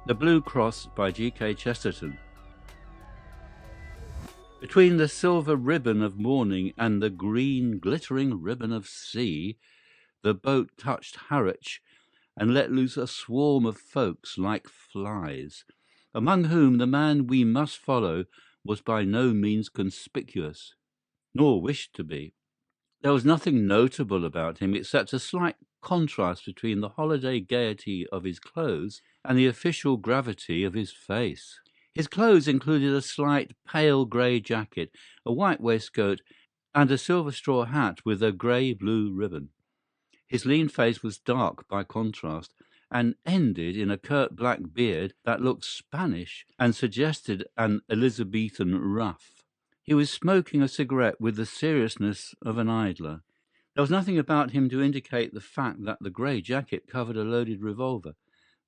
The Blue Cross by G.K. Chesterton. Between the silver ribbon of morning and the green glittering ribbon of sea, the boat touched Harwich and let loose a swarm of folks like flies, among whom the man we must follow was by no means conspicuous, nor wished to be. There was nothing notable about him except a slight contrast between the holiday gaiety of his clothes and the official gravity of his face. His clothes included a slight pale grey jacket, a white waistcoat, and a silver straw hat with a grey-blue ribbon. His lean face was dark by contrast, and ended in a curt black beard that looked Spanish and suggested an Elizabethan ruff. He was smoking a cigarette with the seriousness of an idler. There was nothing about him to indicate the fact that the grey jacket covered a loaded revolver,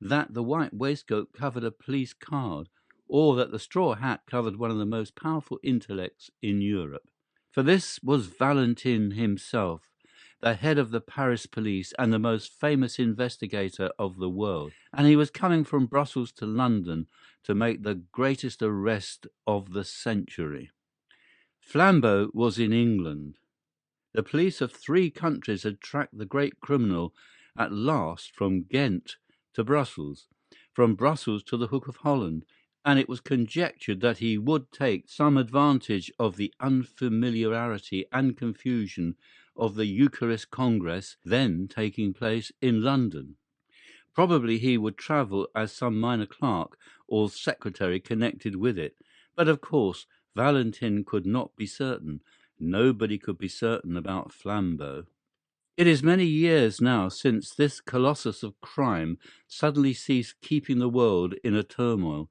that the white waistcoat covered a police card, or that the straw hat covered one of the most powerful intellects in Europe. For this was Valentin himself, the head of the Paris police and the most famous investigator of the world, and he was coming from Brussels to London to make the greatest arrest of the century. Flambeau was in England. The police of 3 countries had tracked the great criminal at last from Ghent to Brussels, from Brussels to the Hook of Holland, and it was conjectured that he would take some advantage of the unfamiliarity and confusion of the Eucharist Congress then taking place in London. Probably he would travel as some minor clerk or secretary connected with it, but of course Valentin could not be certain. Nobody could be certain about Flambeau. It is many years now since this colossus of crime suddenly ceased keeping the world in a turmoil,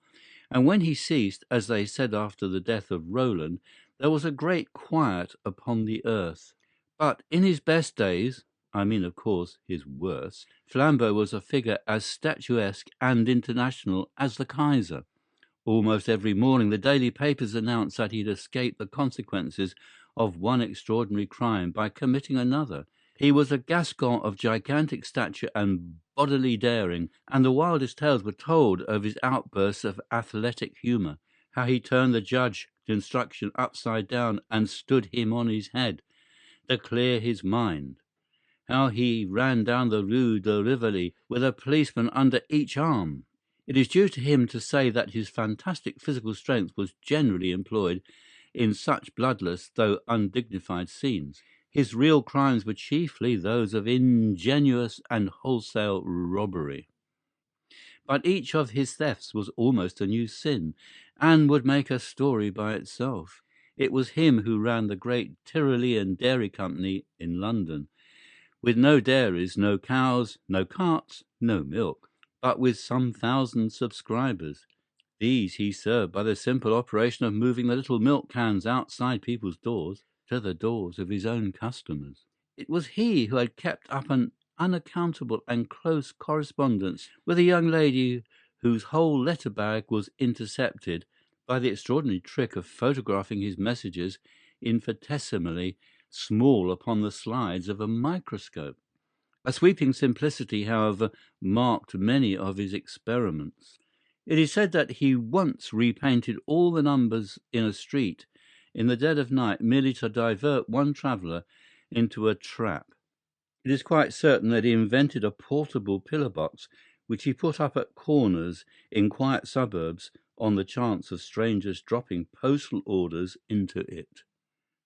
and when he ceased, as they said after the death of Roland, there was a great quiet upon the earth. But in his best days, I mean, of course, his worst, Flambeau was a figure as statuesque and international as the Kaiser. Almost every morning the daily papers announced that he had escaped the consequences of one extraordinary crime by committing another. He was a Gascon of gigantic stature and bodily daring, and the wildest tales were told of his outbursts of athletic humour, how he turned the judge's instruction upside down and stood him on his head to clear his mind, how he ran down the Rue de Rivoli with a policeman under each arm. It is due to him to say that his fantastic physical strength was generally employed in such bloodless though undignified scenes. His real crimes were chiefly those of ingenious and wholesale robbery. But each of his thefts was almost a new sin, and would make a story by itself. It was him who ran the great Tyrolean Dairy Company in London, with no dairies, no cows, no carts, no milk, but with some thousand subscribers. These he served by the simple operation of moving the little milk cans outside people's doors to the doors of his own customers. It was he who had kept up an unaccountable and close correspondence with a young lady whose whole letter-bag was intercepted by the extraordinary trick of photographing his messages infinitesimally small upon the slides of a microscope. A sweeping simplicity, however, marked many of his experiments. It is said that he once repainted all the numbers in a street in the dead of night merely to divert one traveller into a trap. It is quite certain that he invented a portable pillar-box which he put up at corners in quiet suburbs on the chance of strangers dropping postal orders into it.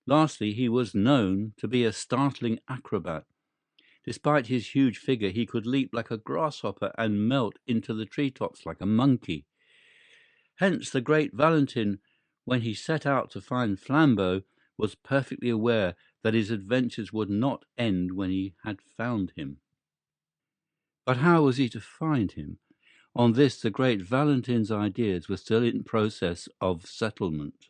Lastly, he was known to be a startling acrobat. Despite his huge figure, he could leap like a grasshopper and melt into the treetops like a monkey. Hence the great Valentin, when he set out to find Flambeau, was perfectly aware that his adventures would not end when he had found him. But how was he to find him? On this the great Valentin's ideas were still in process of settlement.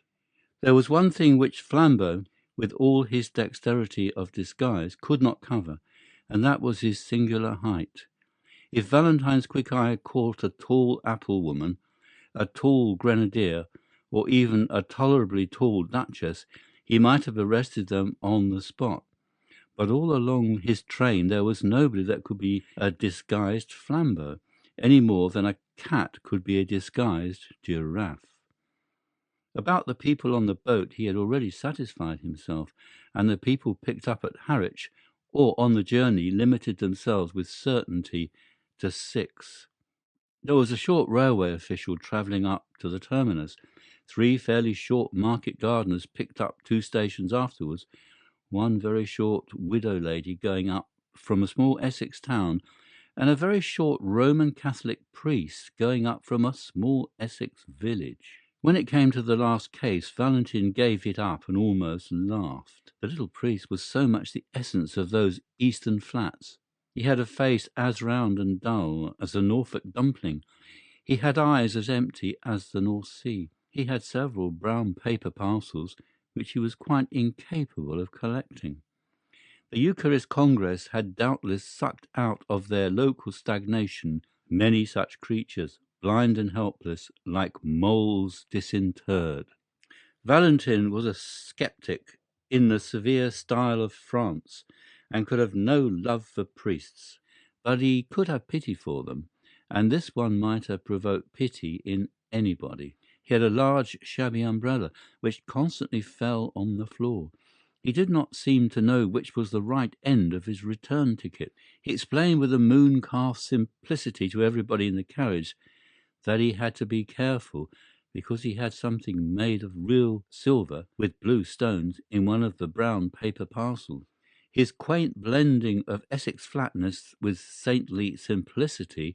There was one thing which Flambeau, with all his dexterity of disguise, could not cover, and that was his singular height. If Valentine's quick eye caught a tall apple-woman, a tall grenadier, or even a tolerably tall duchess, he might have arrested them on the spot. But all along his train there was nobody that could be a disguised Flambeau, any more than a cat could be a disguised giraffe. About the people on the boat he had already satisfied himself, and the people picked up at Harwich or on the journey limited themselves with certainty to 6. There was a short railway official travelling up to the terminus. 3 fairly short market gardeners picked up 2 stations afterwards, one very short widow lady going up from a small Essex town, and a very short Roman Catholic priest going up from a small Essex village. When it came to the last case, Valentin gave it up and almost laughed. The little priest was so much the essence of those eastern flats. He had a face as round and dull as a Norfolk dumpling. He had eyes as empty as the North Sea. He had several brown paper parcels which he was quite incapable of collecting. The Eucharist Congress had doubtless sucked out of their local stagnation many such creatures, blind and helpless, like moles disinterred. Valentin was a sceptic in the severe style of France, and could have no love for priests, but he could have pity for them, and this one might have provoked pity in anybody. He had a large shabby umbrella, which constantly fell on the floor. He did not seem to know which was the right end of his return ticket. He explained with a moon-calf simplicity to everybody in the carriage that he had to be careful because he had something made of real silver with blue stones in one of the brown paper parcels. His quaint blending of Essex flatness with saintly simplicity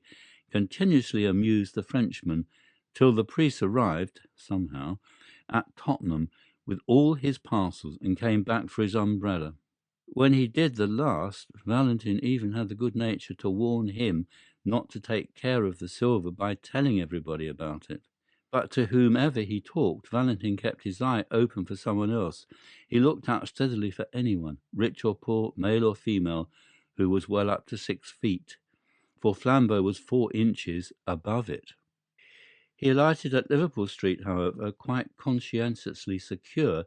continuously amused the Frenchman till the priest arrived, somehow, at Tottenham with all his parcels and came back for his umbrella. When he did the last, Valentin even had the good nature to warn him not to take care of the silver by telling everybody about it. But to whomever he talked, Valentin kept his eye open for someone else. He looked out steadily for anyone, rich or poor, male or female, who was well up to 6 feet, for Flambeau was 4 inches above it. He alighted at Liverpool Street, however, quite conscientiously secure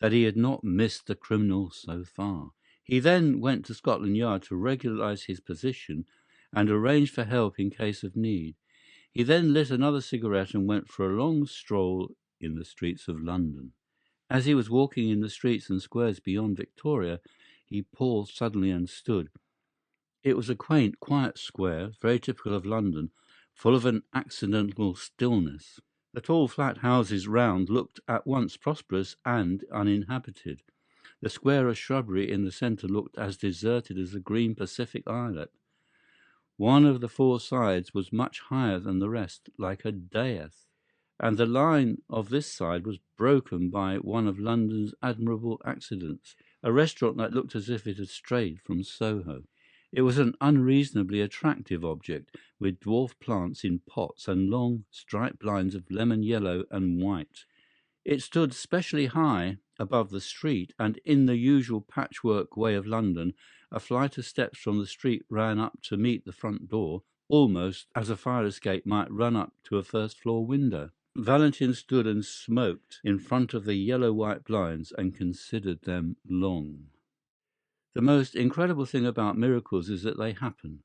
that he had not missed the criminal so far. He then went to Scotland Yard to regularize his position and arrange for help in case of need. He then lit another cigarette and went for a long stroll in the streets of London. As he was walking in the streets and squares beyond Victoria, he paused suddenly and stood. It was a quaint, quiet square, very typical of London, full of an accidental stillness. The tall flat houses round looked at once prosperous and uninhabited. The square of shrubbery in the centre looked as deserted as a green Pacific islet. One of the 4 sides was much higher than the rest, like a dais, and the line of this side was broken by one of London's admirable accidents, a restaurant that looked as if it had strayed from Soho. It was an unreasonably attractive object, with dwarf plants in pots and long striped lines of lemon yellow and white. It stood specially high above the street, and in the usual patchwork way of London, a flight of steps from the street ran up to meet the front door, almost as a fire escape might run up to a first-floor window. Valentin stood and smoked in front of the yellow-white blinds and considered them long. The most incredible thing about miracles is that they happen.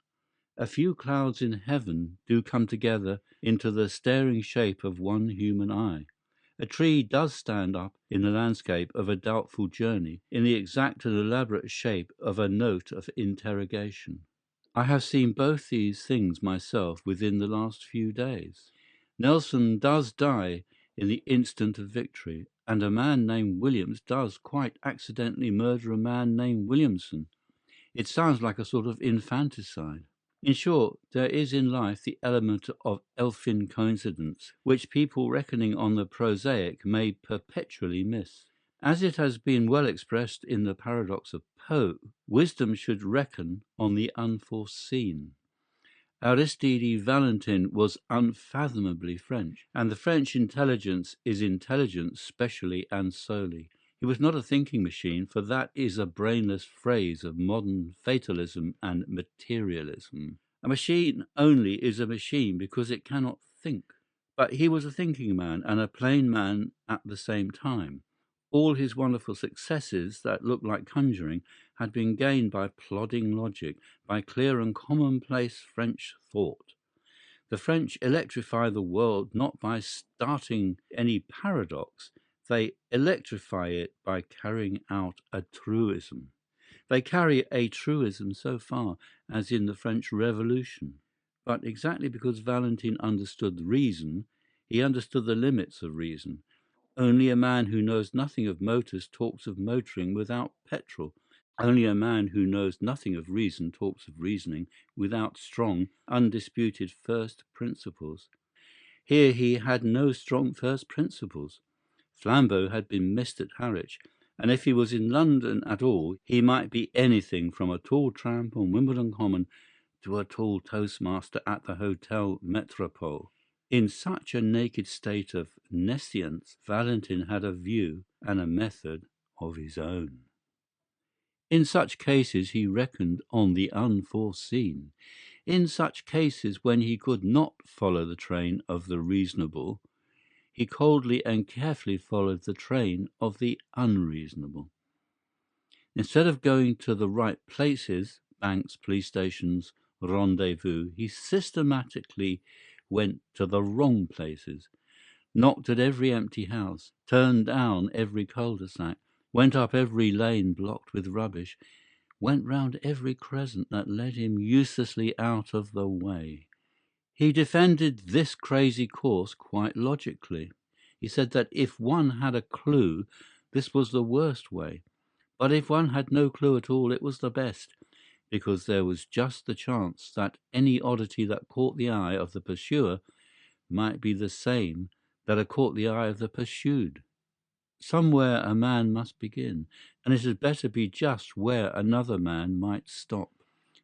A few clouds in heaven do come together into the staring shape of one human eye. A tree does stand up in the landscape of a doubtful journey, in the exact and elaborate shape of a note of interrogation. I have seen both these things myself within the last few days. Nelson does die in the instant of victory, and a man named Williams does quite accidentally murder a man named Williamson. It sounds like a sort of infanticide. In short, there is in life the element of elfin coincidence, which people reckoning on the prosaic may perpetually miss. As it has been well expressed in the paradox of Poe, wisdom should reckon on the unforeseen. Aristide Valentin was unfathomably French, and the French intelligence is intelligence specially and solely. He was not a thinking machine, for that is a brainless phrase of modern fatalism and materialism. A machine only is a machine because it cannot think. But he was a thinking man and a plain man at the same time. All his wonderful successes that looked like conjuring had been gained by plodding logic, by clear and commonplace French thought. The French electrify the world not by starting any paradox, they electrify it by carrying out a truism. They carry a truism so far as in the French Revolution. But exactly because Valentin understood reason, he understood the limits of reason. Only a man who knows nothing of motors talks of motoring without petrol. Only a man who knows nothing of reason talks of reasoning without strong, undisputed first principles. Here he had no strong first principles. Flambeau had been missed at Harwich, and if he was in London at all, he might be anything from a tall tramp on Wimbledon Common to a tall toastmaster at the Hotel Metropole. In such a naked state of nescience, Valentin had a view and a method of his own. In such cases he reckoned on the unforeseen. In such cases, when he could not follow the train of the reasonable, he coldly and carefully followed the train of the unreasonable. Instead of going to the right places, banks, police stations, rendezvous, he systematically went to the wrong places, knocked at every empty house, turned down every cul-de-sac, went up every lane blocked with rubbish, went round every crescent that led him uselessly out of the way. He defended this crazy course quite logically. He said that if one had a clue, this was the worst way, but if one had no clue at all, it was the best, because there was just the chance that any oddity that caught the eye of the pursuer might be the same that had caught the eye of the pursued. Somewhere a man must begin, and it had better be just where another man might stop.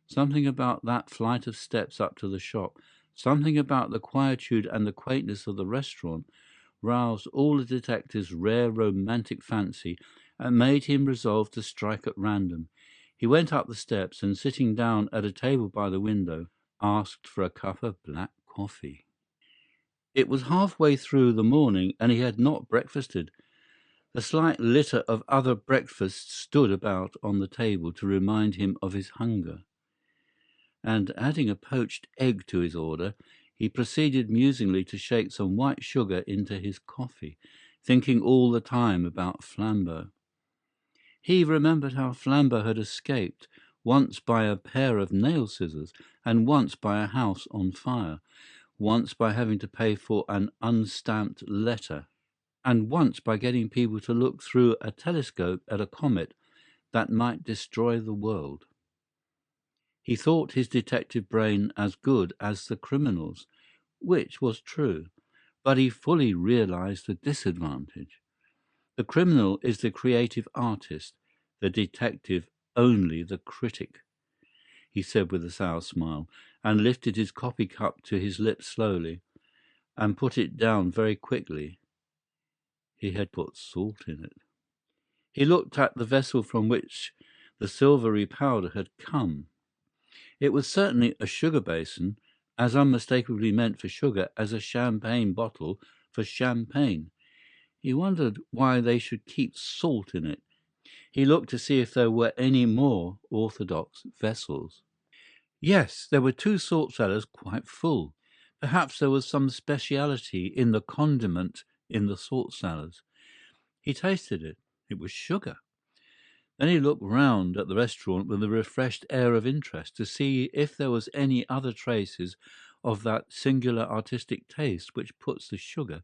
Something about that flight of steps up to the shop, something about the quietude and the quaintness of the restaurant, roused all the detective's rare romantic fancy and made him resolve to strike at random. He went up the steps and, sitting down at a table by the window, asked for a cup of black coffee. It was halfway through the morning, and he had not breakfasted. The slight litter of other breakfasts stood about on the table to remind him of his hunger. And adding a poached egg to his order, he proceeded musingly to shake some white sugar into his coffee, thinking all the time about Flambeau. He remembered how Flambeau had escaped, once by a pair of nail scissors, and once by a house on fire, once by having to pay for an unstamped letter, and once by getting people to look through a telescope at a comet that might destroy the world. He thought his detective brain as good as the criminal's, which was true, but he fully realized the disadvantage. The criminal is the creative artist, the detective only the critic, he said with a sour smile, and lifted his coffee cup to his lips slowly, and put it down very quickly. He had put salt in it. He looked at the vessel from which the silvery powder had come. It was certainly a sugar basin, as unmistakably meant for sugar as a champagne bottle for champagne. He wondered why they should keep salt in it. He looked to see if there were any more orthodox vessels. Yes, there were 2 salt cellars quite full. Perhaps there was some speciality in the condiment in the salt cellars. He tasted it. It was sugar. Then he looked round at the restaurant with a refreshed air of interest to see if there was any other traces of that singular artistic taste which puts the sugar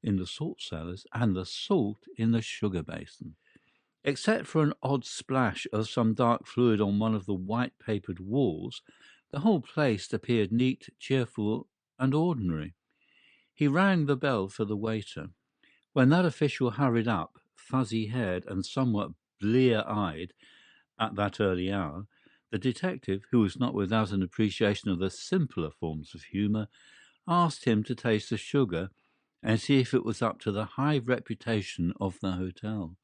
in the salt cellars and the salt in the sugar basin. Except for an odd splash of some dark fluid on one of the white-papered walls, the whole place appeared neat, cheerful, and ordinary. He rang the bell for the waiter. When that official hurried up, fuzzy-haired and somewhat blear-eyed at that early hour, the detective, who was not without an appreciation of the simpler forms of humour, asked him to taste the sugar and see if it was up to the high reputation of the hotel.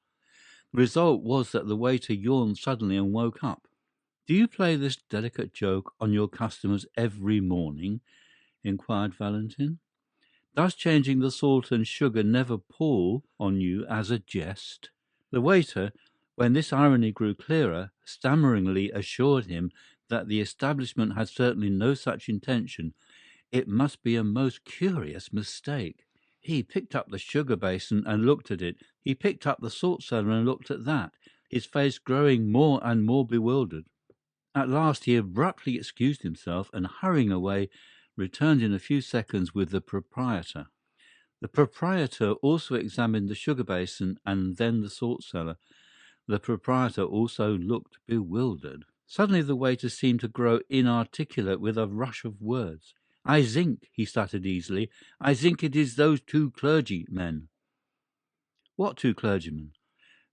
The result was that the waiter yawned suddenly and woke up. "Do you play this delicate joke on your customers every morning?" inquired Valentin. "Does changing the salt and sugar never pall on you as a jest?" The waiter, when this irony grew clearer, stammeringly assured him that the establishment had certainly no such intention, It must be a most curious mistake. He picked up the sugar basin and looked at it. He picked up the salt cellar and looked at that, his face growing more and more bewildered. At last he abruptly excused himself and, hurrying away, returned in a few seconds with the proprietor. The proprietor also examined the sugar basin and then the salt cellar. The proprietor also looked bewildered. Suddenly the waiter seemed to grow inarticulate with a rush of words. "I think," he stuttered easily, "I think it is those two clergymen." "What two clergymen?"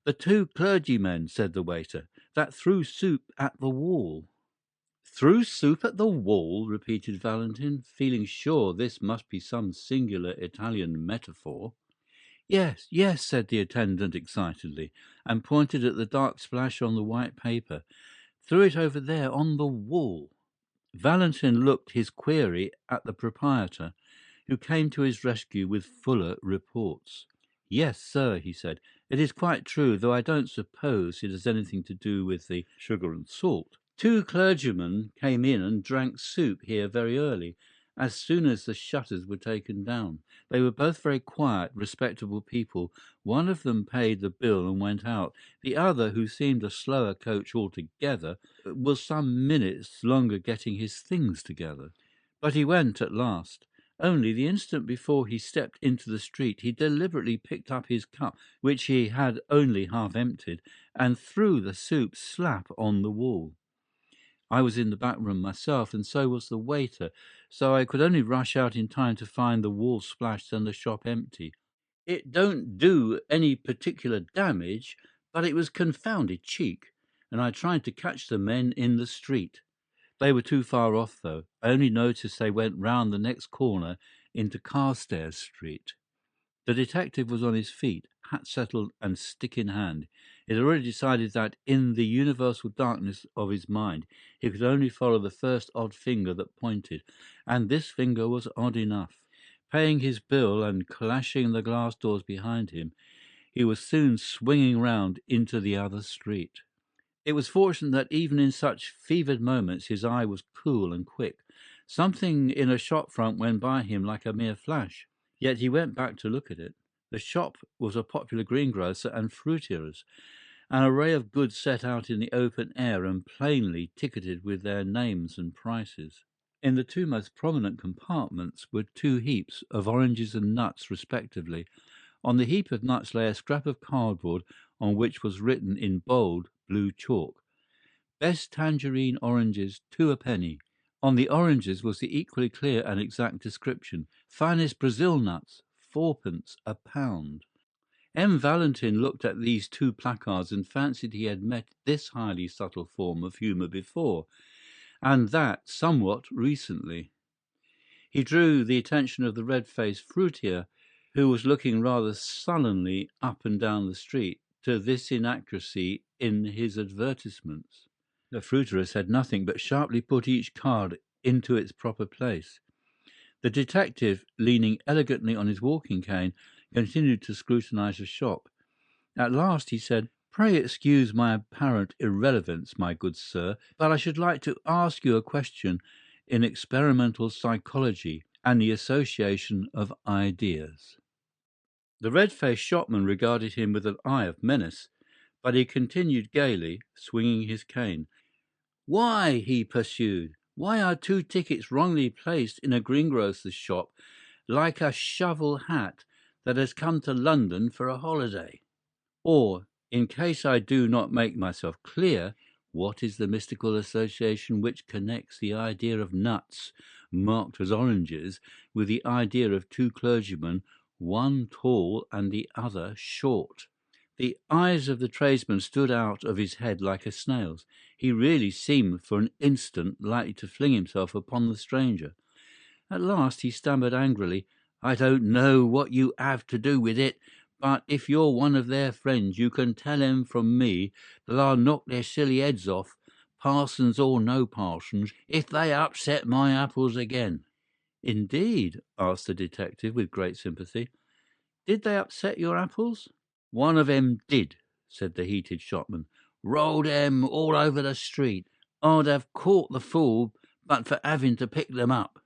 "The two clergymen," said the waiter, "that threw soup at the wall." "Threw soup at the wall?" repeated Valentin, feeling sure this must be some singular Italian metaphor. "Yes, yes," said the attendant excitedly, and pointed at the dark splash on the white paper. "Threw it over there on the wall." Valentin looked his query at the proprietor, who came to his rescue with fuller reports. "Yes, sir," he said, "it is quite true, though I don't suppose it has anything to do with the sugar and salt. Two clergymen came in and drank soup here very early, as soon as the shutters were taken down. They were both very quiet, respectable people. One of them paid the bill and went out. The other, who seemed a slower coach altogether, was some minutes longer getting his things together. But he went at last. Only the instant before he stepped into the street, he deliberately picked up his cup, which he had only half emptied, and threw the soup slap on the wall. I was in the back room myself, and so was the waiter, so I could only rush out in time to find the wall splashed and the shop empty. It don't do any particular damage, but it was confounded cheek, and I tried to catch the men in the street. They were too far off, though. I only noticed they went round the next corner into Carstairs Street." The detective was on his feet, hat settled and stick in hand. He had already decided that, in the universal darkness of his mind, he could only follow the first odd finger that pointed, and this finger was odd enough. Paying his bill and clashing the glass doors behind him, he was soon swinging round into the other street. It was fortunate that even in such fevered moments his eye was cool and quick. Something in a shop front went by him like a mere flash. Yet he went back to look at it. The shop was a popular greengrocer and fruiterer's, an array of goods set out in the open air and plainly ticketed with their names and prices. In the two most prominent compartments were two heaps of oranges and nuts, respectively. On the heap of nuts lay a scrap of cardboard on which was written in bold blue chalk, "Best tangerine oranges, 2 a penny." On the oranges was the equally clear and exact description, "Finest Brazil nuts, 4d. a pound." M. Valentin looked at these two placards and fancied he had met this highly subtle form of humour before, and that somewhat recently. He drew the attention of the red-faced fruiterer, who was looking rather sullenly up and down the street, to this inaccuracy in his advertisements. The fruiterer said nothing, but sharply put each card into its proper place. The detective, leaning elegantly on his walking cane, continued to scrutinize the shop. At last he said, "Pray excuse my apparent irrelevance, my good sir, but I should like to ask you a question in experimental psychology and the association of ideas." The red-faced shopman regarded him with an eye of menace, but he continued gaily, swinging his cane. "Why," he pursued, "why are 2 tickets wrongly placed in a greengrocer's shop like a shovel hat that has come to London for a holiday? Or, in case I do not make myself clear, what is the mystical association which connects the idea of nuts marked as oranges with the idea of 2 clergymen, one tall and the other short?" The eyes of the tradesman stood out of his head like a snail's. He really seemed for an instant likely to fling himself upon the stranger. At last he stammered angrily, "I don't know what you have to do with it, but if you're one of their friends you can tell 'em from me that I'll knock their silly heads off, parsons or no parsons, if they upset my apples again." "Indeed?" asked the detective with great sympathy. "Did they upset your apples?" "One of 'em did," said the heated shopman. "Rolled 'em all over the street. I'd have caught the fool but for having to pick them up."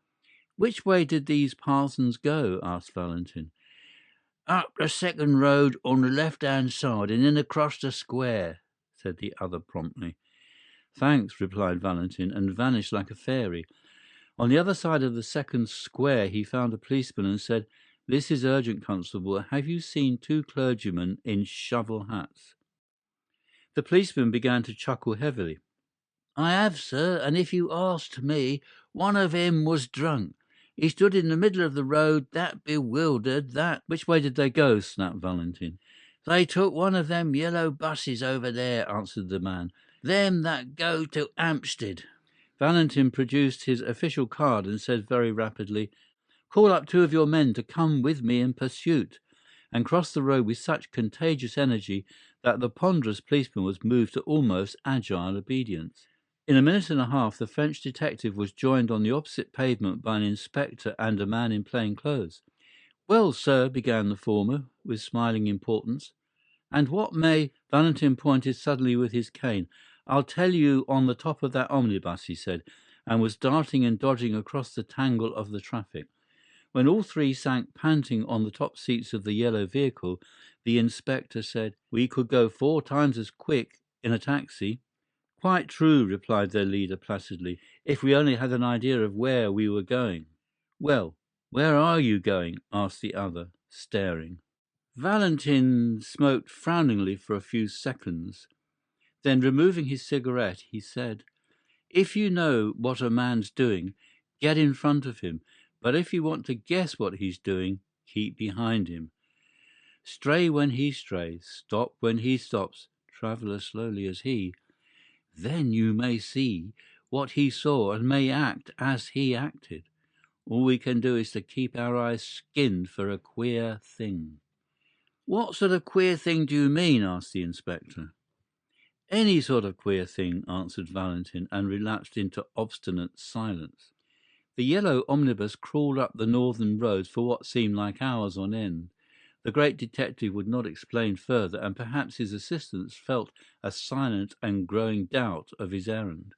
"Which way did these parsons go?" asked Valentin. "Up the second road on the left-hand side and then across the square," said the other promptly. "Thanks," replied Valentin, and vanished like a fairy. On the other side of the second square he found a policeman and said, "This is urgent, constable. Have you seen two clergymen in shovel hats?" The policeman began to chuckle heavily. "I have, sir, and if you asked me, one of 'em was drunk. He stood in the middle of the road, that bewildered, that—" "Which way did they go?" snapped Valentin. "They took one of them yellow buses over there," answered the man. "Them that go to Hampstead." Valentin produced his official card and said very rapidly, "Call up two of your men to come with me in pursuit," and crossed the road with such contagious energy that the ponderous policeman was moved to almost agile obedience. In a minute and a half the French detective was joined on the opposite pavement by an inspector and a man in plain clothes. "Well, sir," began the former, with smiling importance, "and what may—" Valentin pointed suddenly with his cane. "I'll tell you on the top of that omnibus," he said, and was darting and dodging across the tangle of the traffic. When all three sank panting on the top seats of the yellow vehicle, the inspector said, "We could go 4 times as quick in a taxi." "Quite true," replied their leader placidly, "if we only had an idea of where we were going." "Well, where are you going?" asked the other, staring. Valentin smoked frowningly for a few seconds. Then, removing his cigarette, he said, "If you know what a man's doing, get in front of him. But if you want to guess what he's doing, keep behind him. Stray when he strays, stop when he stops, travel as slowly as he. Then you may see what he saw and may act as he acted. All we can do is to keep our eyes skinned for a queer thing." "What sort of queer thing do you mean?" asked the inspector. "Any sort of queer thing," answered Valentin, and relapsed into obstinate silence. The yellow omnibus crawled up the northern roads for what seemed like hours on end. The great detective would not explain further, and perhaps his assistants felt a silent and growing doubt of his errand.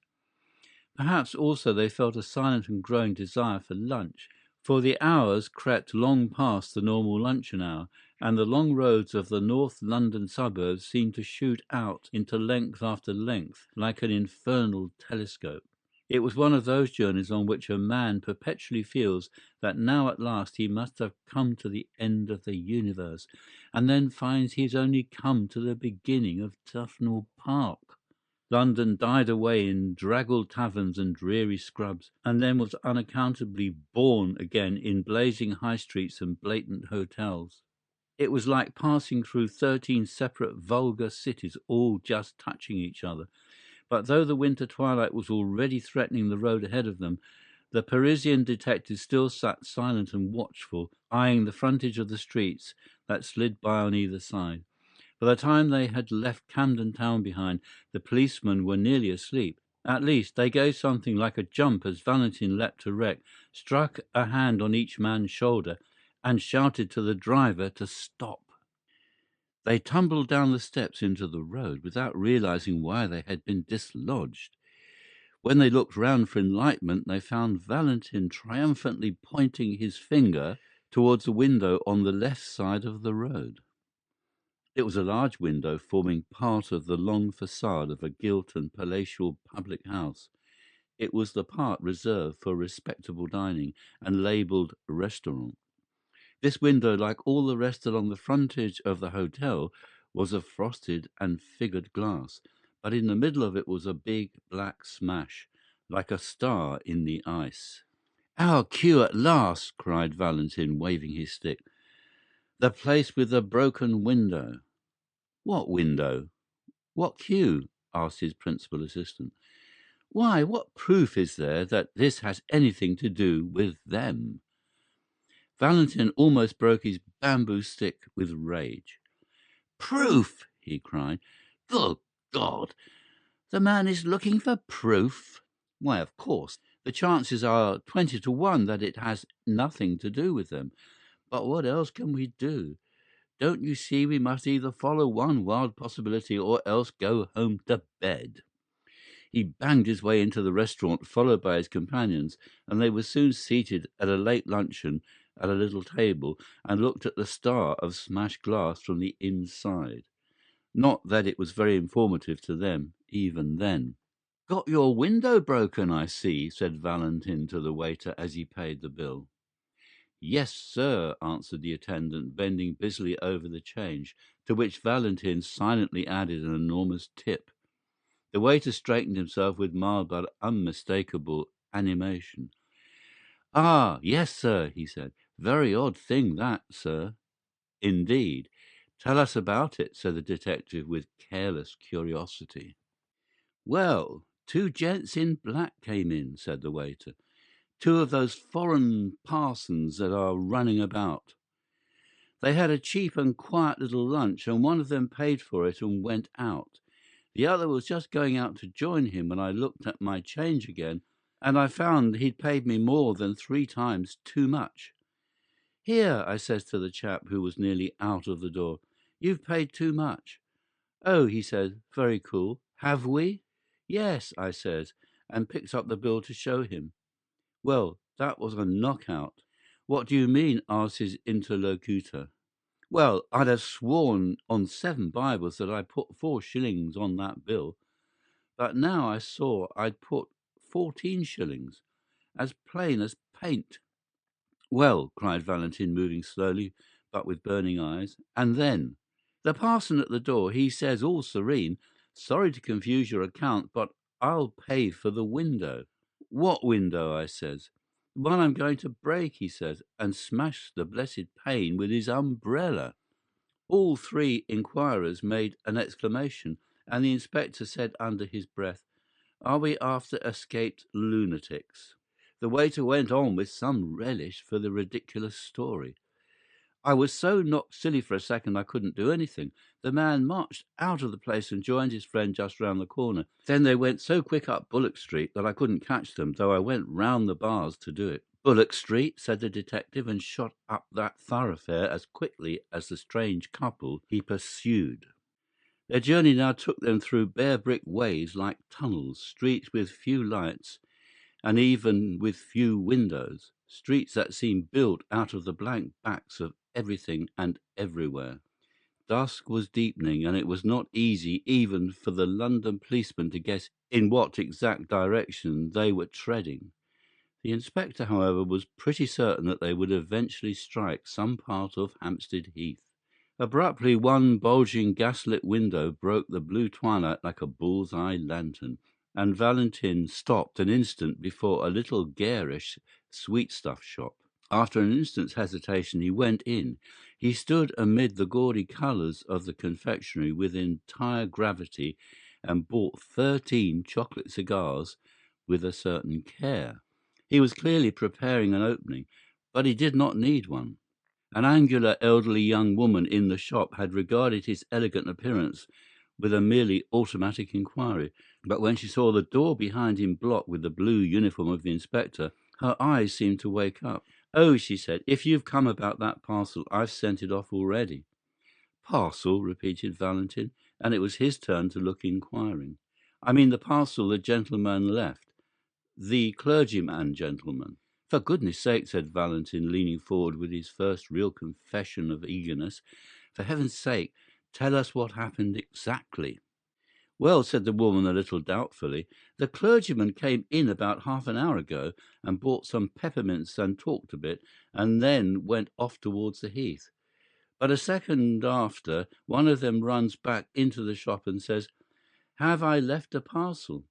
Perhaps also they felt a silent and growing desire for lunch, for the hours crept long past the normal luncheon hour, and the long roads of the North London suburbs seemed to shoot out into length after length like an infernal telescope. It was one of those journeys on which a man perpetually feels that now at last he must have come to the end of the universe, and then finds he has only come to the beginning of Tufnell Park. London died away in draggled taverns and dreary scrubs, and then was unaccountably born again in blazing high streets and blatant hotels. It was like passing through 13 separate vulgar cities, all just touching each other. But though the winter twilight was already threatening the road ahead of them, the Parisian detective still sat silent and watchful, eyeing the frontage of the streets that slid by on either side. By the time they had left Camden Town behind, the policemen were nearly asleep. At least, they gave something like a jump as Valentin leapt erect, struck a hand on each man's shoulder, and shouted to the driver to stop. They tumbled down the steps into the road without realizing why they had been dislodged. When they looked round for enlightenment, they found Valentin triumphantly pointing his finger towards a window on the left side of the road. It was a large window forming part of the long facade of a gilt and palatial public house. It was the part reserved for respectable dining and labelled restaurant. This window, like all the rest along the frontage of the hotel, was of frosted and figured glass, but in the middle of it was a big black smash, like a star in the ice. "Our cue at last!" cried Valentin, waving his stick. "The place with the broken window." "What window? What cue?" asked his principal assistant. "Why, what proof is there that this has anything to do with them?" Valentin almost broke his bamboo stick with rage. "Proof!" he cried. "Good God! The man is looking for proof? Why, of course, the chances are 20 to 1 that it has nothing to do with them. But what else can we do? Don't you see we must either follow one wild possibility or else go home to bed?" He banged his way into the restaurant, followed by his companions, and they were soon seated at a late luncheon at a little table and looked at the star of smashed glass from the inside. Not that it was very informative to them, even then. "Got your window broken, I see," said Valentin to the waiter as he paid the bill. "Yes, sir," answered the attendant, bending busily over the change, to which Valentin silently added an enormous tip. The waiter straightened himself with mild but unmistakable animation. "Ah, yes, sir," he said. "Very odd thing, that, sir." "Indeed. Tell us about it," said the detective with careless curiosity. "Well, 2 gents in black came in," said the waiter. "2 of those foreign parsons that are running about. They had a cheap and quiet little lunch, and one of them paid for it and went out. The other was just going out to join him when I looked at my change again, and I found he'd paid me more than 3 times too much. 'Here,' I says to the chap who was nearly out of the door, 'you've paid too much.' 'Oh,' he said, very cool, 'have we?' 'Yes,' I says, and picks up the bill to show him. Well, that was a knockout. 'What do you mean?' asked his interlocutor. Well, I'd have sworn on 7 Bibles that I put 4 shillings on that bill, but now I saw I'd put 14 shillings, as plain as paint." "Well," cried Valentin, moving slowly but with burning eyes, "and then?" "The parson at the door, he says all serene, 'Sorry to confuse your account, but I'll pay for the window.' 'What window?' I says. 'The one I'm going to break,' he says, and smashed the blessed pane with his umbrella." All 3 inquirers made an exclamation, and the inspector said under his breath, "Are we after escaped lunatics?" The waiter went on with some relish for the ridiculous story. "I was so knocked silly for a second I couldn't do anything. The man marched out of the place and joined his friend just round the corner. Then they went so quick up Bullock Street that I couldn't catch them, though I went round the bars to do it." "Bullock Street," said the detective, and shot up that thoroughfare as quickly as the strange couple he pursued. Their journey now took them through bare brick ways like tunnels, streets with few lights and even with few windows, streets that seemed built out of the blank backs of everything and everywhere. Dusk was deepening, and it was not easy even for the London policeman to guess in what exact direction they were treading. The inspector, however, was pretty certain that they would eventually strike some part of Hampstead Heath. Abruptly, one bulging gaslit window broke the blue twilight like a bull's-eye lantern, and Valentin stopped an instant before a little garish sweetstuff shop. After an instant's hesitation he went in. He stood amid the gaudy colours of the confectionery with entire gravity and bought 13 chocolate cigars with a certain care. He was clearly preparing an opening, but he did not need one. An angular elderly young woman in the shop had regarded his elegant appearance with a merely automatic inquiry, but when she saw the door behind him blocked with the blue uniform of the inspector, her eyes seemed to wake up. "Oh," she said, "if you've come about that parcel, I've sent it off already." "Parcel?" repeated Valentin, and it was his turn to look inquiring. "I mean the parcel the gentleman left. The clergyman gentleman." "For goodness' sake," said Valentin, leaning forward with his first real confession of eagerness, "for heaven's sake, tell us what happened exactly." "Well," said the woman a little doubtfully, "the clergyman came in about half an hour ago and bought some peppermints and talked a bit, and then went off towards the Heath. But a second after, one of them runs back into the shop and says, 'Have I left a parcel?'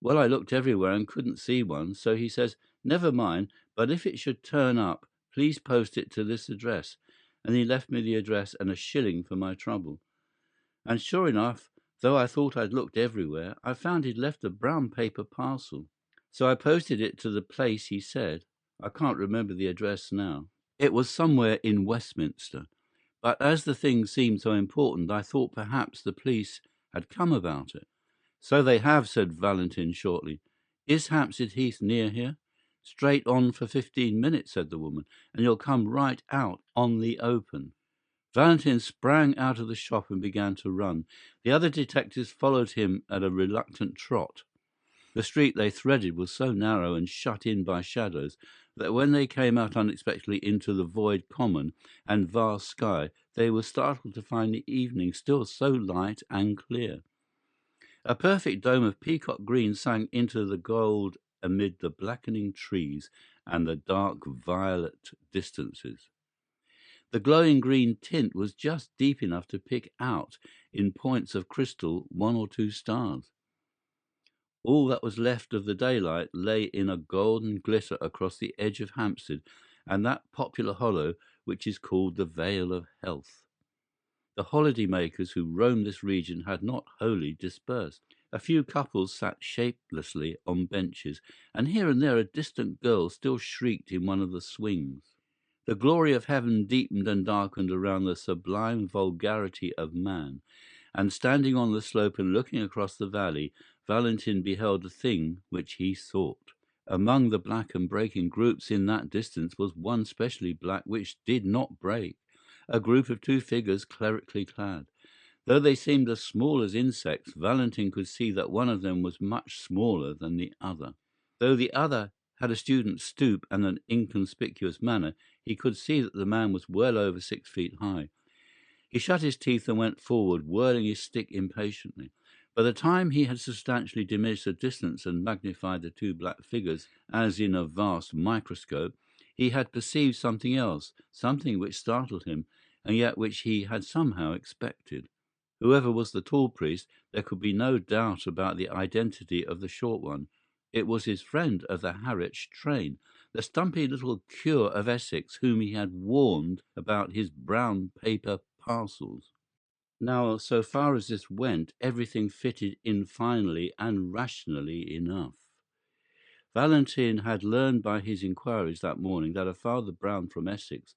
Well, I looked everywhere and couldn't see one, so he says, 'Never mind, but if it should turn up, please post it to this address,' and he left me the address and a shilling for my trouble. And sure enough, though I thought I'd looked everywhere, I found he'd left a brown paper parcel. So I posted it to the place he said. I can't remember the address now. It was somewhere in Westminster. But as the thing seemed so important, I thought perhaps the police had come about it." "So they have," said Valentin shortly. "Is Hampstead Heath near here?" "Straight on for 15 minutes," said the woman, "and you'll come right out on the open." Valentin sprang out of the shop and began to run. The other detectives followed him at a reluctant trot. The street they threaded was so narrow and shut in by shadows that when they came out unexpectedly into the void common and vast sky, they were startled to find the evening still so light and clear. A perfect dome of peacock green sank into the gold amid the blackening trees and the dark violet distances. The glowing green tint was just deep enough to pick out in points of crystal 1 or 2 stars. All that was left of the daylight lay in a golden glitter across the edge of Hampstead and that popular hollow which is called the Vale of Health. The holiday-makers who roamed this region had not wholly dispersed. A few couples sat shapelessly on benches, and here and there a distant girl still shrieked in one of the swings. The glory of heaven deepened and darkened around the sublime vulgarity of man, and standing on the slope and looking across the valley, Valentin beheld the thing which he sought. Among the black and breaking groups in that distance was one specially black which did not break, a group of 2 figures clerically clad. Though they seemed as small as insects, Valentin could see that one of them was much smaller than the other. Though the other had a student's stoop and an inconspicuous manner, he could see that the man was well over 6 feet high. He shut his teeth and went forward, whirling his stick impatiently. By the time he had substantially diminished the distance and magnified the 2 black figures as in a vast microscope, he had perceived something else, something which startled him, and yet which he had somehow expected. Whoever was the tall priest, there could be no doubt about the identity of the short one. It was his friend of the Harwich train, the stumpy little cure of Essex whom he had warned about his brown paper parcels. Now, so far as this went, everything fitted in finely and rationally enough. Valentin had learned by his inquiries that morning that a Father Brown from Essex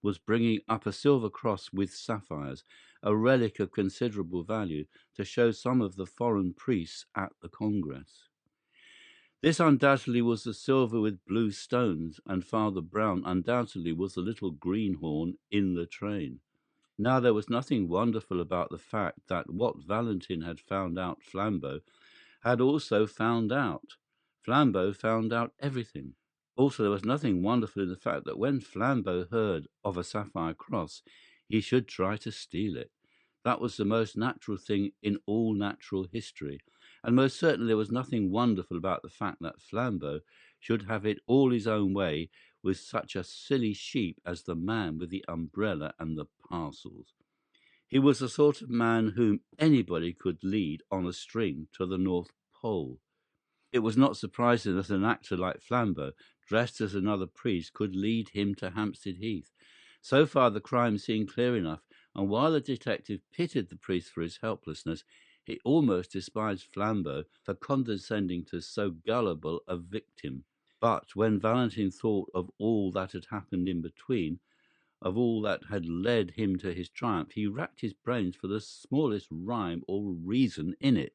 was bringing up a silver cross with sapphires, a relic of considerable value, to show some of the foreign priests at the Congress. This undoubtedly was the silver with blue stones, and Father Brown undoubtedly was the little greenhorn in the train. Now there was nothing wonderful about the fact that what Valentin had found out Flambeau had also found out. Flambeau found out everything. Also, there was nothing wonderful in the fact that when Flambeau heard of a sapphire cross, he should try to steal it. That was the most natural thing in all natural history, and most certainly there was nothing wonderful about the fact that Flambeau should have it all his own way with such a silly sheep as the man with the umbrella and the parcels. He was the sort of man whom anybody could lead on a string to the North Pole. It was not surprising that an actor like Flambeau, dressed as another priest, could lead him to Hampstead Heath. So far the crime seemed clear enough, and while the detective pitied the priest for his helplessness, he almost despised Flambeau for condescending to so gullible a victim. But when Valentin thought of all that had happened in between, of all that had led him to his triumph, he racked his brains for the smallest rhyme or reason in it.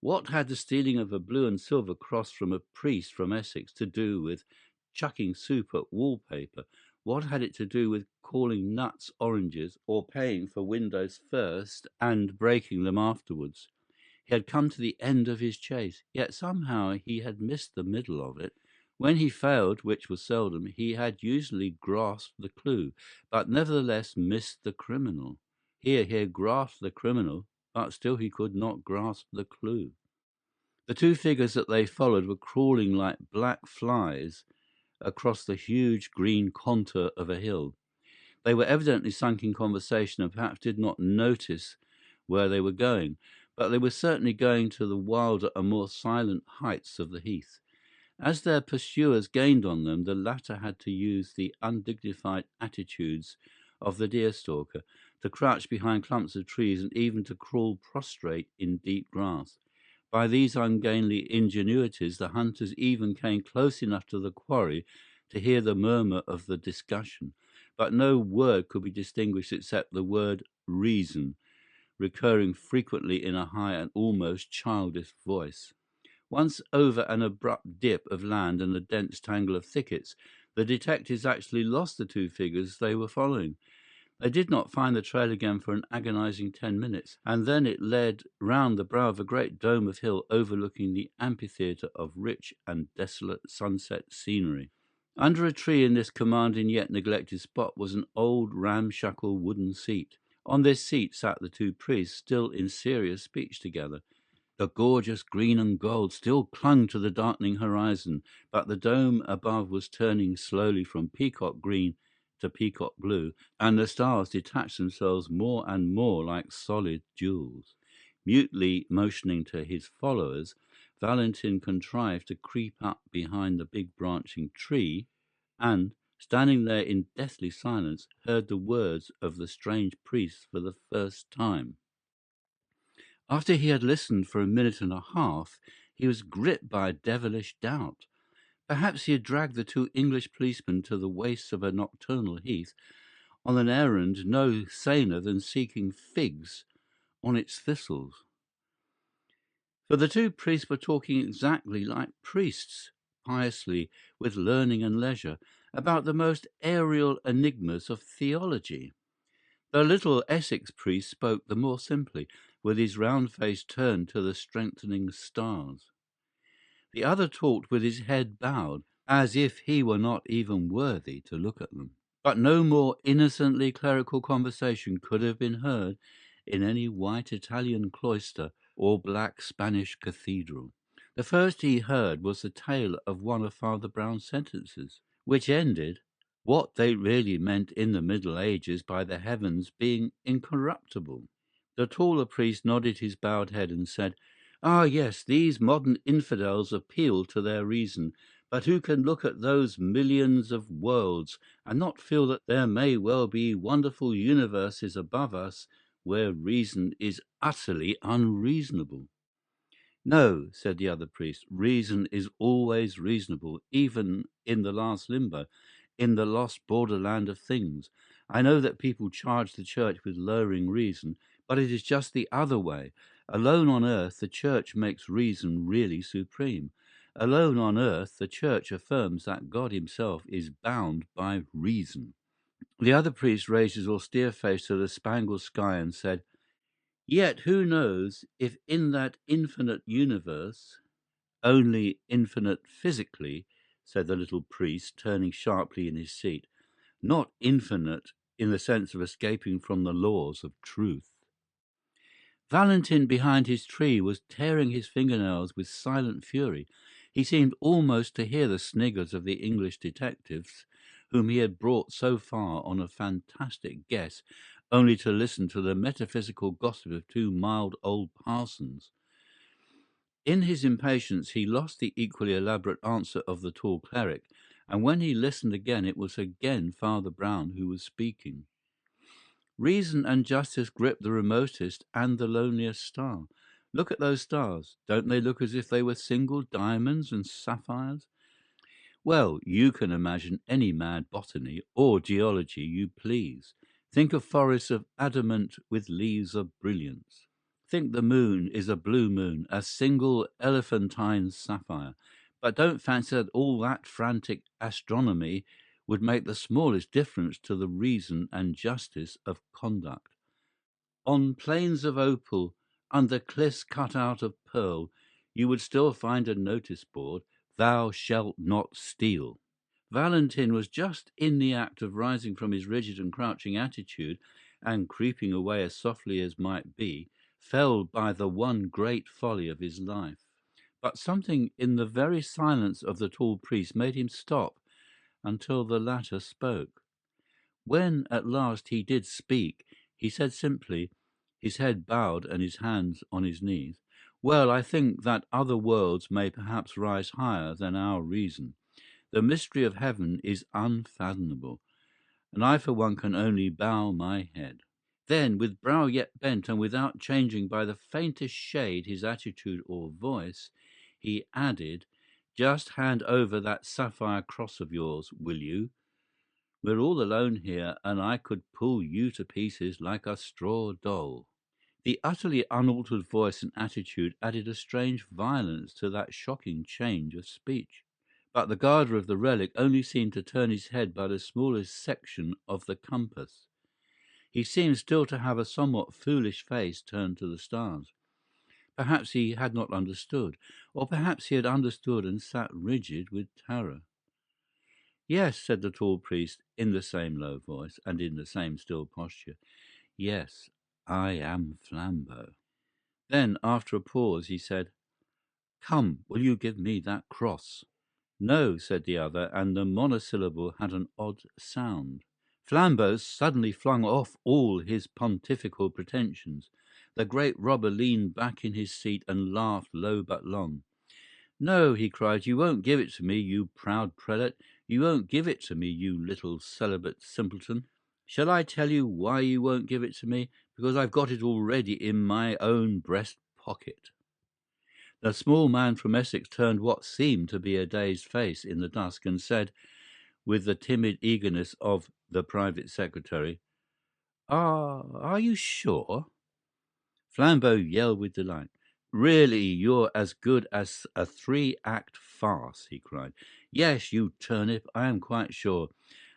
What had the stealing of a blue and silver cross from a priest from Essex to do with chucking soup at wallpaper? What had it to do with calling nuts oranges or paying for windows first and breaking them afterwards? He had come to the end of his chase, yet somehow he had missed the middle of it. When he failed, which was seldom, he had usually grasped the clue, but nevertheless missed the criminal. Here he had grasped the criminal, but still he could not grasp the clue. The 2 figures that they followed were crawling like black flies across the huge green contour of a hill. They were evidently sunk in conversation and perhaps did not notice where they were going, but they were certainly going to the wilder and more silent heights of the heath. As their pursuers gained on them, the latter had to use the undignified attitudes of the deer-stalker, to crouch behind clumps of trees and even to crawl prostrate in deep grass. By these ungainly ingenuities, the hunters even came close enough to the quarry to hear the murmur of the discussion, but no word could be distinguished except the word reason, recurring frequently in a high and almost childish voice. Once over an abrupt dip of land and a dense tangle of thickets, the detectives actually lost the 2 figures they were following. They did not find the trail again for an agonizing 10 minutes, and then it led round the brow of a great dome of hill overlooking the amphitheatre of rich and desolate sunset scenery. Under a tree in this commanding yet neglected spot was an old ramshackle wooden seat. On this seat sat the two priests, still in serious speech together. The gorgeous green and gold still clung to the darkening horizon, but the dome above was turning slowly from peacock green to peacock blue, and the stars detached themselves more and more like solid jewels. Mutely motioning to his followers, Valentin contrived to creep up behind the big branching tree and, standing there in deathly silence, heard the words of the strange priest for the first time. After he had listened for a minute and a half, he was gripped by a devilish doubt. Perhaps he had dragged the two English policemen to the wastes of a nocturnal heath on an errand no saner than seeking figs on its thistles. For the two priests were talking exactly like priests, piously, with learning and leisure, about the most aerial enigmas of theology. The little Essex priest spoke the more simply, with his round face turned to the strengthening stars. The other talked with his head bowed, as if he were not even worthy to look at them. But no more innocently clerical conversation could have been heard in any white Italian cloister or black Spanish cathedral. The first he heard was the tale of one of Father Brown's sentences, which ended, "What they really meant in the Middle Ages by the heavens being incorruptible." The taller priest nodded his bowed head and said, "Ah, yes, these modern infidels appeal to their reason, but who can look at those millions of worlds and not feel that there may well be wonderful universes above us where reason is utterly unreasonable?" "No," said the other priest, "reason is always reasonable, even in the last limbo, in the lost borderland of things. I know that people charge the Church with lowering reason, but it is just the other way. Alone on earth, the Church makes reason really supreme. Alone on earth, the Church affirms that God himself is bound by reason." The other priest raised his austere face to the spangled sky and said, "Yet who knows if in that infinite universe—" "Only infinite physically," said the little priest, turning sharply in his seat, "not infinite in the sense of escaping from the laws of truth." Valentin behind his tree was tearing his fingernails with silent fury. He seemed almost to hear the sniggers of the English detectives whom he had brought so far on a fantastic guess, only to listen to the metaphysical gossip of two mild old parsons. In his impatience he lost the equally elaborate answer of the tall cleric, and when he listened again it was again Father Brown who was speaking. "Reason and justice grip the remotest and the loneliest star. Look at those stars. Don't they look as if they were single diamonds and sapphires? Well, you can imagine any mad botany or geology you please. Think of forests of adamant with leaves of brilliance. Think the moon is a blue moon, a single elephantine sapphire. But don't fancy that all that frantic astronomy would make the smallest difference to the reason and justice of conduct. On plains of opal, under cliffs cut out of pearl, you would still find a notice board, 'Thou shalt not steal.'" Valentin was just in the act of rising from his rigid and crouching attitude and creeping away as softly as might be, felled by the one great folly of his life. But something in the very silence of the tall priest made him stop until the latter spoke. When at last he did speak, he said simply, his head bowed and his hands on his knees, "Well, I think that other worlds may perhaps rise higher than our reason. The mystery of heaven is unfathomable, and I for one can only bow my head." Then, with brow yet bent and without changing by the faintest shade his attitude or voice, he added, "Just hand over that sapphire cross of yours, will you? We're all alone here, and I could pull you to pieces like a straw doll." The utterly unaltered voice and attitude added a strange violence to that shocking change of speech. But the guarder of the relic only seemed to turn his head by the smallest section of the compass. He seemed still to have a somewhat foolish face turned to the stars. Perhaps he had not understood, or perhaps he had understood and sat rigid with terror. "Yes," said the tall priest, in the same low voice, and in the same still posture. "Yes, I am Flambeau." Then, after a pause, he said, "Come, will you give me that cross?" "No," said the other, and the monosyllable had an odd sound. Flambeau suddenly flung off all his pontifical pretensions. The great robber leaned back in his seat and laughed low but long. "No," he cried, "you won't give it to me, you proud prelate. You won't give it to me, you little celibate simpleton. Shall I tell you why you won't give it to me? Because I've got it already in my own breast pocket." The small man from Essex turned what seemed to be a dazed face in the dusk and said, with the timid eagerness of the private secretary, Are you sure?" Flambeau yelled with delight. "Really, you're as good as a 3-act farce," he cried. "Yes, you turnip, I am quite sure.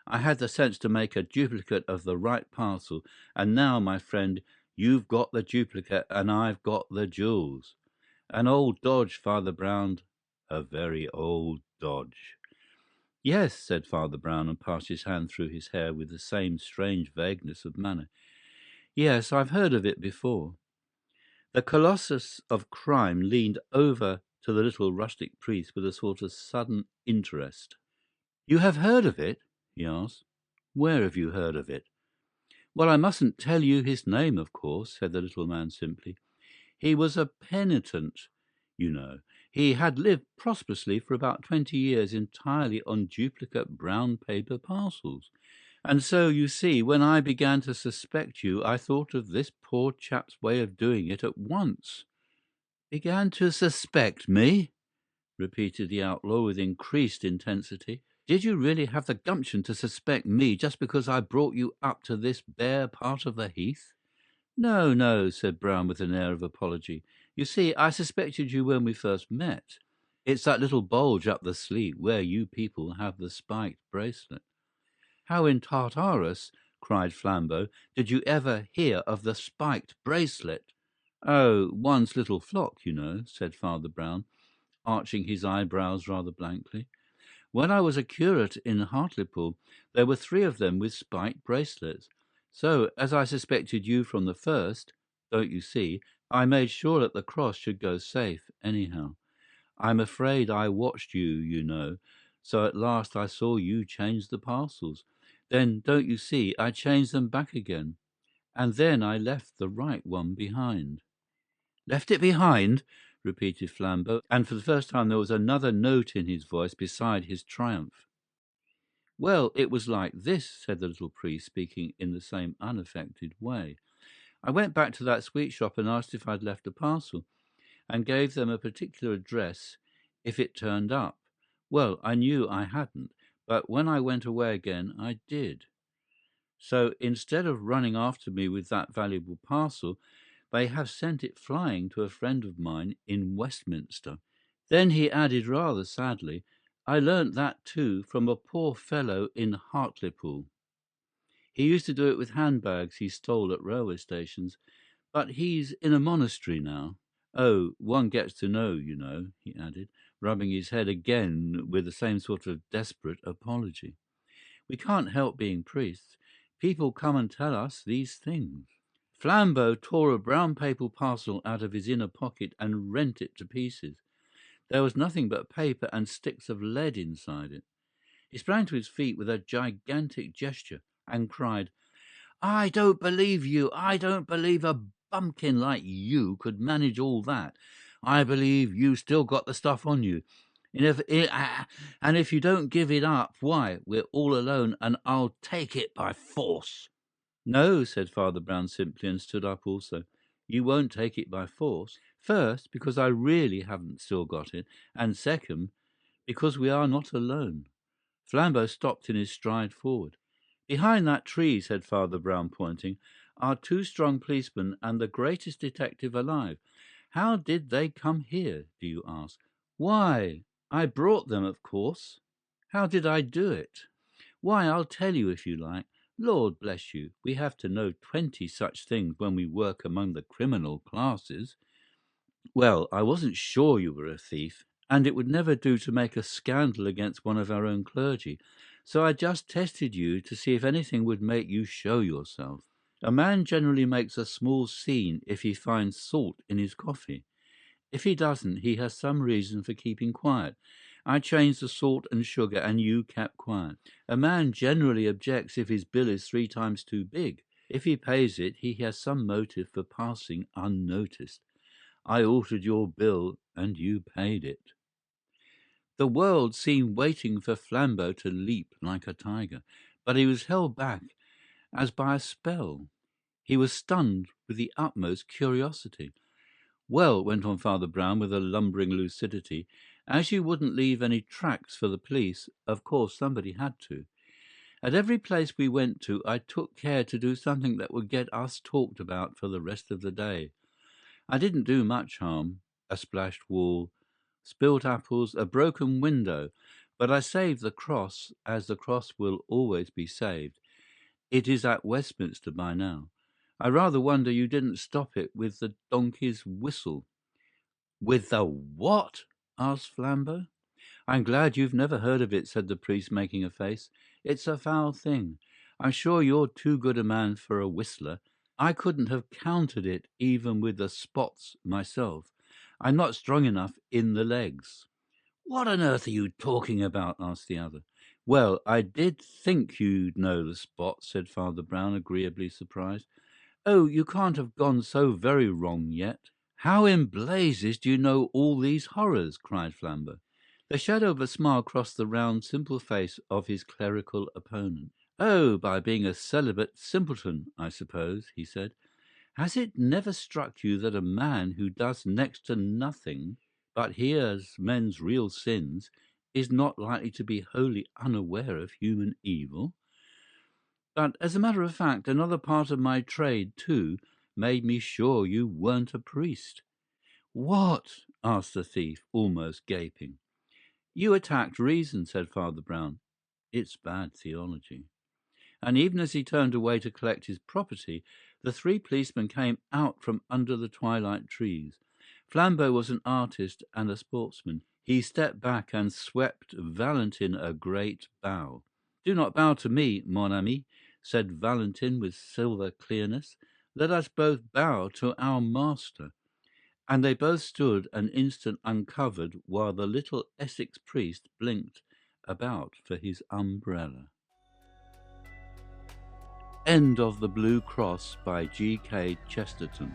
I had the sense to make a duplicate of the right parcel, and now, my friend, you've got the duplicate and I've got the jewels. An old dodge, Father Brown, a very old dodge." "Yes," said Father Brown, and passed his hand through his hair with the same strange vagueness of manner. "Yes, I've heard of it before." The colossus of crime leaned over to the little rustic priest with a sort of sudden interest. "You have heard of it?" he asked. "Where have you heard of it?" "Well, I mustn't tell you his name, of course," said the little man simply. "He was a penitent, you know. He had lived prosperously for about 20 years entirely on duplicate brown paper parcels. And so, you see, when I began to suspect you, I thought of this poor chap's way of doing it at once." "Began to suspect me?" repeated the outlaw with increased intensity. "Did you really have the gumption to suspect me just because I brought you up to this bare part of the heath?" "No, no," said Brown with an air of apology. "You see, I suspected you when we first met. It's that little bulge up the sleeve where you people have the spiked bracelet." "How in Tartarus," cried Flambeau, "did you ever hear of the spiked bracelet?" "Oh, one's little flock, you know," said Father Brown, arching his eyebrows rather blankly. "When I was a curate in Hartlepool, there were 3 of them with spiked bracelets. So, as I suspected you from the first, don't you see, I made sure that the cross should go safe anyhow. I'm afraid I watched you, you know, so at last I saw you change the parcels. Then, don't you see, I changed them back again, and then I left the right one behind." "Left it behind?" repeated Flambeau, and for the first time there was another note in his voice beside his triumph. "Well, it was like this," said the little priest, speaking in the same unaffected way. "I went back to that sweet shop and asked if I'd left a parcel, and gave them a particular address if it turned up. Well, I knew I hadn't, but when I went away again I did. So instead of running after me with that valuable parcel, they have sent it flying to a friend of mine in Westminster." Then he added rather sadly, "I learnt that too from a poor fellow in Hartlepool. He used to do it with handbags he stole at railway stations, but he's in a monastery now. Oh, one gets to know, you know," he added, rubbing his head again with the same sort of desperate apology. "We can't help being priests. People come and tell us these things." Flambeau tore a brown paper parcel out of his inner pocket and rent it to pieces. There was nothing but paper and sticks of lead inside it. He sprang to his feet with a gigantic gesture and cried, "I don't believe you! I don't believe a bumpkin like you could manage all that! I believe you still got the stuff on you. And if you don't give it up, why, we're all alone and I'll take it by force." "No," said Father Brown simply, and stood up also. "You won't take it by force. First, because I really haven't still got it, and second, because we are not alone." Flambeau stopped in his stride forward. "Behind that tree," said Father Brown, pointing, "are 2 strong policemen and the greatest detective alive. How did they come here, do you ask? Why, I brought them, of course." "How did I do it?" "Why, I'll tell you if you like. Lord bless you, we have to know 20 such things when we work among the criminal classes. Well, I wasn't sure you were a thief, and it would never do to make a scandal against one of our own clergy, so I just tested you to see if anything would make you show yourself. A man generally makes a small scene if he finds salt in his coffee. If he doesn't, he has some reason for keeping quiet. I changed the salt and sugar, and you kept quiet. A man generally objects if his bill is 3 times too big. If he pays it, he has some motive for passing unnoticed. I altered your bill, and you paid it. The world seemed waiting for Flambeau to leap like a tiger, but he was held back as by a spell. He was stunned with the utmost curiosity. Well, went on Father Brown with a lumbering lucidity, as you wouldn't leave any tracks for the police, of course somebody had to. At every place we went to, I took care to do something that would get us talked about for the rest of the day. I didn't do much harm, a splashed wall, spilt apples, a broken window, but I saved the cross, as the cross will always be saved. It is at Westminster by now. I rather wonder you didn't stop it with the donkey's whistle. With the what? Asked Flambeau. I'm glad you've never heard of it, said the priest, making a face. It's a foul thing. I'm sure you're too good a man for a whistler. I couldn't have counted it even with the spots myself. I'm not strong enough in the legs. What on earth are you talking about? Asked the other. Well, I did think you'd know the spots, said Father Brown, agreeably surprised. Oh, you can't have gone so very wrong yet. How in blazes do you know all these horrors? Cried Flambeau. The shadow of a smile crossed the round, simple face of his clerical opponent. Oh, by being a celibate simpleton, I suppose, he said. Has it never struck you that a man who does next to nothing but hears men's real sins is not likely to be wholly unaware of human evil? But, as a matter of fact, another part of my trade, too, made me sure you weren't a priest. What? Asked the thief, almost gaping. You attacked reason, said Father Brown. It's bad theology. And even as he turned away to collect his property, the 3 policemen came out from under the twilight trees. Flambeau was an artist and a sportsman. He stepped back and swept Valentin a great bow. Do not bow to me, mon ami, said Valentin with silver clearness. Let us both bow to our master. And they both stood an instant uncovered while the little Essex priest blinked about for his umbrella. End of The Blue Cross by G.K. Chesterton.